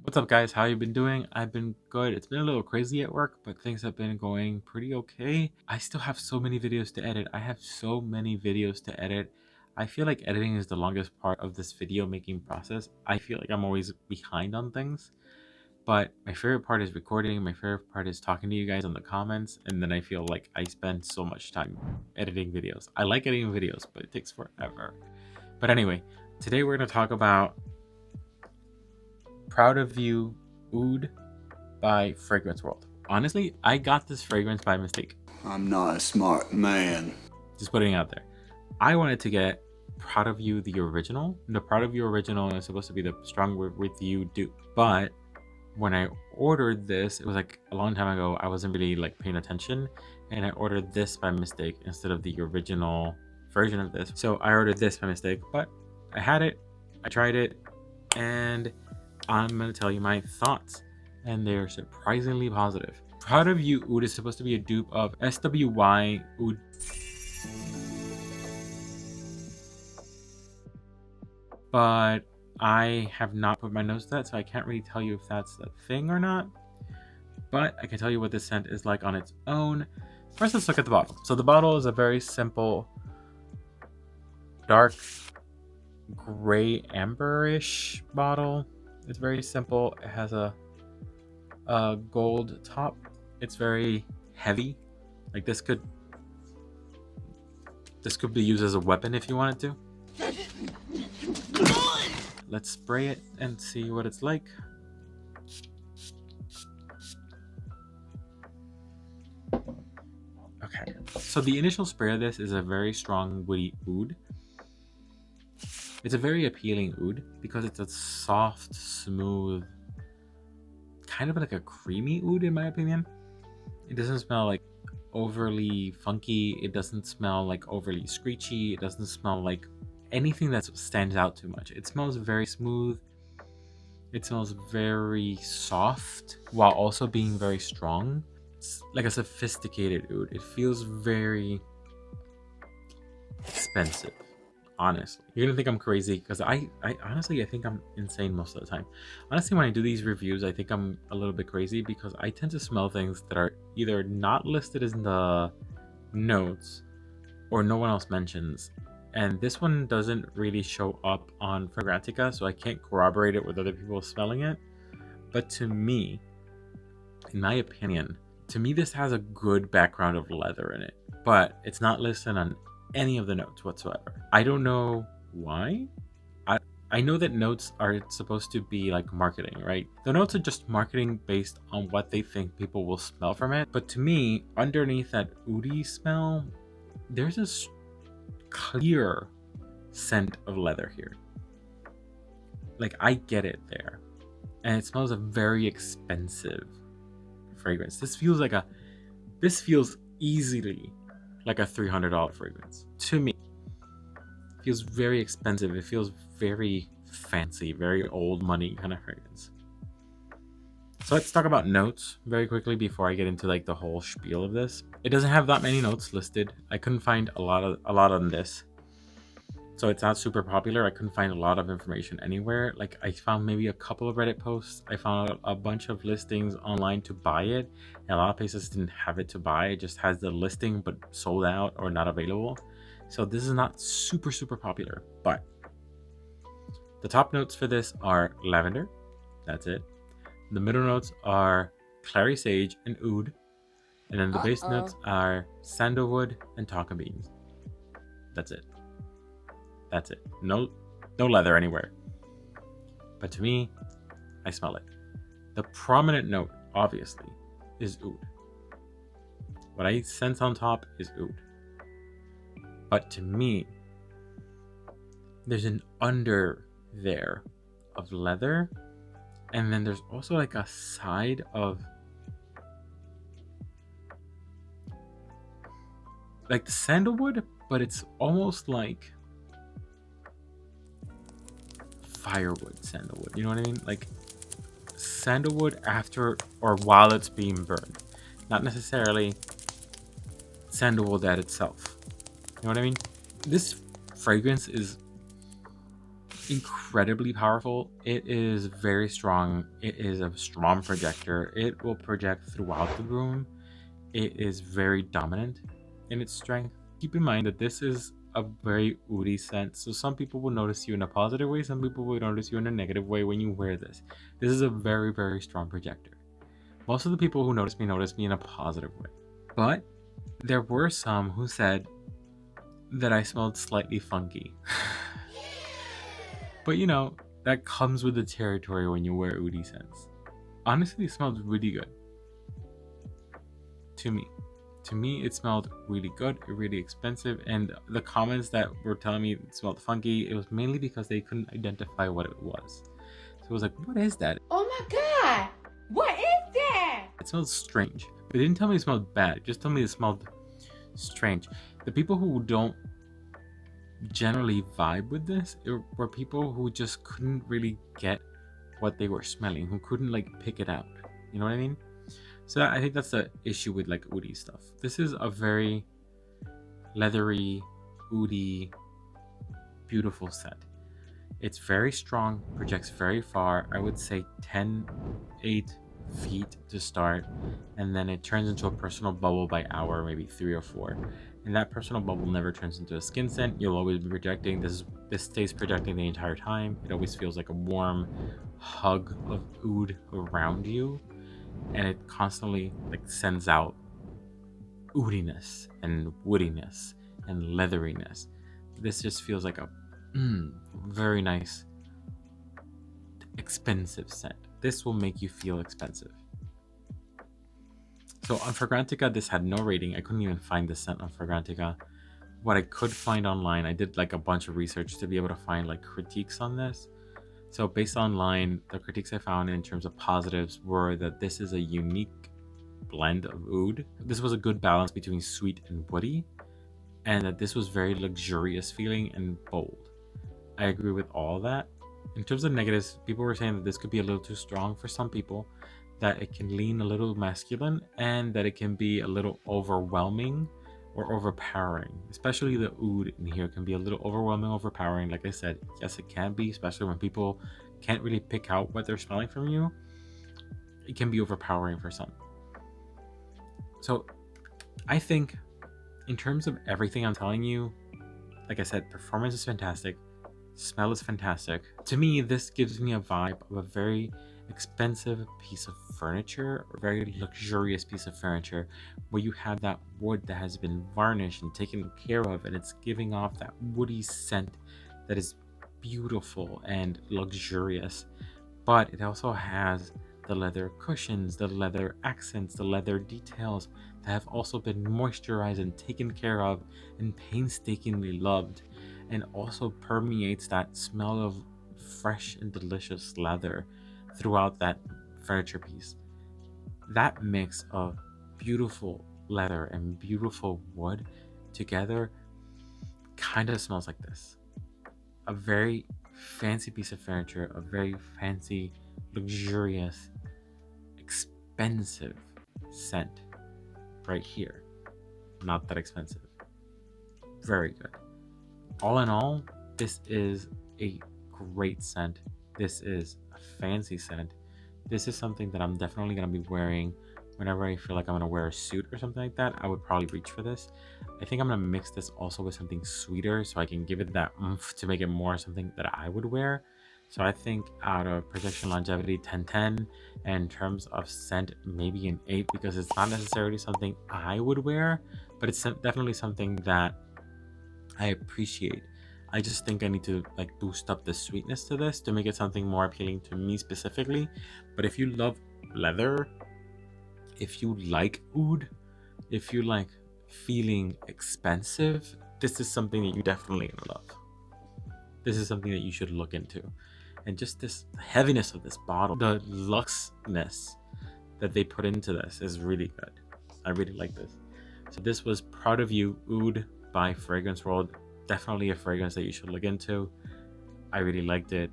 What's up, guys? How you been doing? I've been good. It's been a little crazy at work, but things have been going pretty okay. I still have so many videos to edit. I have so many videos to edit. I feel like editing is the longest part of this video making process. I feel like I'm always behind on things, but my favorite part is recording. My favorite part is talking to you guys in the comments, and then I feel like I spend so much time editing videos. I like editing videos, but it takes forever. But anyway, today we're going to talk about Proud of You Oud by Fragrance World. Honestly, I got this fragrance by mistake. I'm not a smart man. Just putting it out there. I wanted to get Proud of You the original. The Proud of You original is supposed to be the Strong With You dupe. But when I ordered this, it was like a long time ago. I wasn't really like paying attention, and I ordered this by mistake instead of the original version of this. So I ordered this by mistake, but I had it, I tried it, and I'm gonna tell you my thoughts, and they're surprisingly positive. Proud of You Oud is supposed to be a dupe of SWY Oud, but I have not put my nose to that, so I can't really tell you if that's a thing or not. But I can tell you what this scent is like on its own. First, let's look at the bottle. So the bottle is a very simple, dark gray amberish bottle. It's very simple. It has a gold top. It's very heavy. Like this could be used as a weapon if you wanted to. Let's spray it and see what it's like. Okay, so the initial spray of this is a very strong woody oud. It's a very appealing oud because it's a soft, smooth, kind of like a creamy oud in my opinion. It doesn't smell like overly funky. It doesn't smell like overly screechy. It doesn't smell like anything that stands out too much. It smells very smooth. It smells very soft while also being very strong. It's like a sophisticated oud. It feels very expensive. Honestly, you're gonna think I'm crazy because I honestly I think I'm insane most of the time. Honestly, when I do these reviews, I think I'm a little bit crazy because I tend to smell things that are either not listed in the notes or no one else mentions, and this one doesn't really show up on Fragrantica, so I can't corroborate it with other people smelling it. But to me, in my opinion, to me this has a good background of leather in it, but it's not listed on any of the notes whatsoever. I don't know why. I know that notes are supposed to be like marketing, right? The notes are just marketing based on what they think people will smell from it. But to me, underneath that oudy smell, there's this clear scent of leather here. Like I get it there. And it smells a very expensive fragrance. This feels easily like a $300 fragrance to me. It feels very expensive. It feels very fancy, very old money kind of fragrance. So let's talk about notes very quickly before I get into like the whole spiel of this. It doesn't have that many notes listed. I couldn't find a lot on this, so it's not super popular. I couldn't find a lot of information anywhere. Like I found maybe a couple of Reddit posts. I found a bunch of listings online to buy it, and a lot of places didn't have it to buy. It just has the listing but sold out or not available. So this is not super popular. But the top notes for this are lavender. That's it. The middle notes are clary sage and oud, and then the base notes are sandalwood and tonka beans. That's it. That's it. No leather anywhere. But to me, I smell it. The prominent note, obviously, is oud. What I sense on top is oud. But to me, there's an under there of leather, and then there's also like a side of like the sandalwood, but it's almost like firewood sandalwood. You know what I mean? Like sandalwood after or while it's being burned. Not necessarily sandalwood at itself. You know what I mean? This fragrance is incredibly powerful. It is very strong. It is a strong projector. It will project throughout the room. It is very dominant in its strength. Keep in mind that this is a very woody scent, so some people will notice you in a positive way, some people will notice you in a negative way when you wear this. This is a very, very strong projector. Most of the people who notice me in a positive way. But there were some who said that I smelled slightly funky. But you know, that comes with the territory when you wear Oudi scents. Honestly, it smelled really good. To me. To me, it smelled really good, really expensive, and the comments that were telling me it smelled funky, it was mainly because they couldn't identify what it was. So it was like, what is that? Oh my God! What is that? It smells strange. But they didn't tell me it smelled bad, just told me it smelled strange. The people who don't generally vibe with this were people who just couldn't really get what they were smelling, who couldn't like pick it out. You know what I mean? So I think that's the issue with like Oudi stuff. This is a very leathery, Oudi, beautiful scent. It's very strong, projects very far. I would say 8 feet to start, and then it turns into a personal bubble by hour, maybe 3 or 4. And that personal bubble never turns into a skin scent. You'll always be projecting. This stays projecting the entire time. It always feels like a warm hug of oud around you, and it constantly like sends out oudiness and woodiness and leatheriness. This just feels like a very nice, expensive scent. This will make you feel expensive. So on Fragrantica, this had no rating. I couldn't even find the scent on Fragrantica. What I could find online, I did like a bunch of research to be able to find like critiques on this. So based online, the critiques I found in terms of positives were that this is a unique blend of oud. This was a good balance between sweet and woody, and that this was very luxurious feeling and bold. I agree with all that. In terms of negatives, people were saying that this could be a little too strong for some people, that it can lean a little masculine, and that it can be a little overwhelming or overpowering. Especially the oud in here can be a little overwhelming, overpowering. Like I said, yes, it can be, especially when people can't really pick out what they're smelling from you. It can be overpowering for some. So I think in terms of everything I'm telling you, like I said, performance is fantastic, smell is fantastic. To me, this gives me a vibe of a very expensive piece of furniture, or very luxurious piece of furniture, where you have that wood that has been varnished and taken care of, and it's giving off that woody scent that is beautiful and luxurious. But it also has the leather cushions, the leather accents, the leather details that have also been moisturized and taken care of and painstakingly loved, and also permeates that smell of fresh and delicious leather throughout that furniture piece. That mix of beautiful leather and beautiful wood together kind of smells like this. A very fancy piece of furniture, a very fancy, luxurious, expensive scent right here. Not that expensive. Very good. All in all, this is a great scent. This is a fancy scent. This is something that I'm definitely going to be wearing whenever I feel like I'm going to wear a suit or something like that. I would probably reach for this. I think I'm going to mix this also with something sweeter so I can give it that oomph to make it more something that I would wear. So I think out of projection, longevity, 10/10, and in terms of scent, maybe an 8, because it's not necessarily something I would wear, but it's definitely something that I appreciate. I just think I need to like boost up the sweetness to this to make it something more appealing to me specifically. But if you love leather, if you like oud, if you like feeling expensive, this is something that you definitely love. This is something that you should look into. And just this heaviness of this bottle, the luxness that they put into this is really good. I really like this. So this was Proud of You Oud by Fragrance World. Definitely a fragrance that you should look into. I really liked it,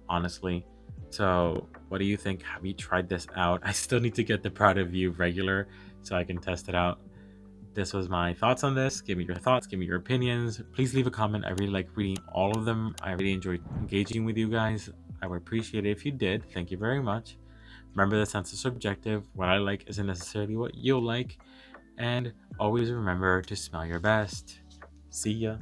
honestly. So what do you think? Have you tried this out? I still need to get the Proud of You regular so I can test it out. this was my thoughts on this. Give me your thoughts, give me your opinions. Please leave a comment. I really like reading all of them. I really enjoyed engaging with you guys. I would appreciate it if you did. Thank you very much. Remember, the sense is subjective. What I like isn't necessarily what you'll like. And always remember to smell your best. See ya.